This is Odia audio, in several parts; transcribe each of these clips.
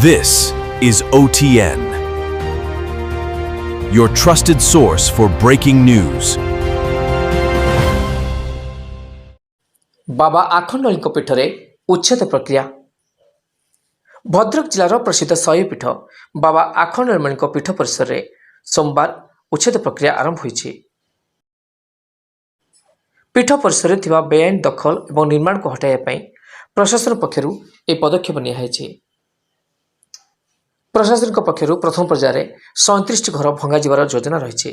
This is OTN, your trusted source for breaking news. बाबा आखंडलଙ୍କ ପୀଠରେ ଉଚ୍ଛେଦ ପ୍ରକ୍ରିୟା। ଭଦ୍ରକ ଜିଲ୍ଲାର ପ୍ରସିଦ୍ଧ ଶୈବପୀଠ ବାବା ଆଖଣ୍ଡଳମଣିଙ୍କ ପୀଠ ପରିସରରେ ସୋମବାର ଉଚ୍ଛେଦ ପ୍ରକ୍ରିୟା ଆରମ୍ଭ ହୋଇଛି। ପୀଠ ପରିସରରେ ଥିବା ବେଆଇନ ଦଖଲ ଏବଂ ନିର୍ମାଣକୁ ହଟାଇବା ପାଇଁ ପ୍ରଶାସନ ପକ୍ଷରୁ ଏହି ପଦକ୍ଷେପ ନିଆଯାଇଛି। ପ୍ରଶାସନଙ୍କ ପକ୍ଷରୁ ପ୍ରଥମ ପର୍ଯ୍ୟାୟରେ 37ଟି ଘର ଭଙ୍ଗାଯିବାର ଯୋଜନା ରହିଛି।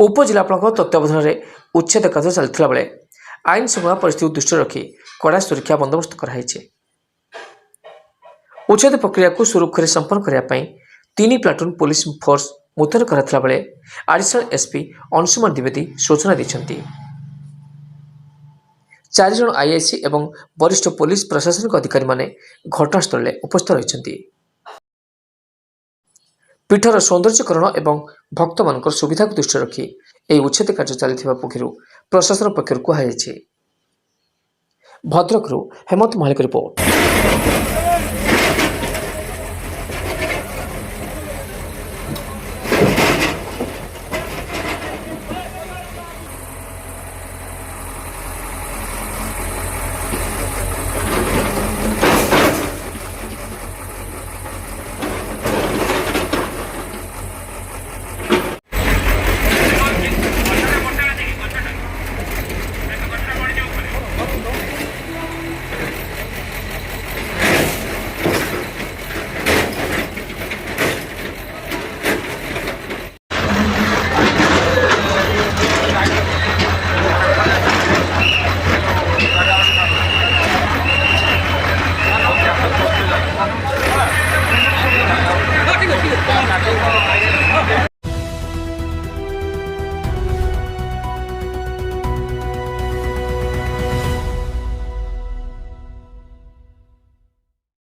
ଉପଜିଲ୍ଲାପାଳଙ୍କ ତତ୍ତ୍ୱାବଧାନରେ ଉଚ୍ଛେଦ କାର୍ଯ୍ୟ ଚାଲିଥିବା ବେଳେ ଆଇନ ଶୃଙ୍ଖଳା ପରିସ୍ଥିତିକୁ ଦୃଷ୍ଟିରେ ରଖି କଡ଼ା ସୁରକ୍ଷା ବନ୍ଦୋବସ୍ତ କରାଯାଇଛି। ଉଚ୍ଛେଦ ପ୍ରକ୍ରିୟାକୁ ସୁରୁଖୁରୁରେ ସମ୍ପନ୍ନ କରିବା ପାଇଁ 3 ପ୍ଲାଟୁନ୍ ପୁଲିସ ଫୋର୍ସ ମୁତୟନ କରାଯାଇଥିବା ବେଳେ ଆଡିସନାଲ ଏସ୍ପି ଅଂଶୁମାନ ଦ୍ୱିବେଦୀ ସୂଚନା ଦେଇଛନ୍ତି। 4 ଜଣ ଆଇଆଇସି ଏବଂ ବରିଷ୍ଠ ପୁଲିସ ପ୍ରଶାସନିକ ଅଧିକାରୀମାନେ ଘଟଣାସ୍ଥଳରେ ଉପସ୍ଥିତ ରହିଛନ୍ତି। ପୀଠର ସୌନ୍ଦର୍ଯ୍ୟକରଣ ଏବଂ ଭକ୍ତମାନଙ୍କର ସୁବିଧାକୁ ଦୃଷ୍ଟିରେ ରଖି ଏହି ଉଚ୍ଛେଦ କାର୍ଯ୍ୟ ଚାଲିଥିବା ପକ୍ଷରୁ ପ୍ରଶାସନ ପକ୍ଷରୁ କୁହାଯାଇଛି। ଭଦ୍ରକରୁ ହେମନ୍ତ ମହାଳିକ ରିପୋର୍ଟ।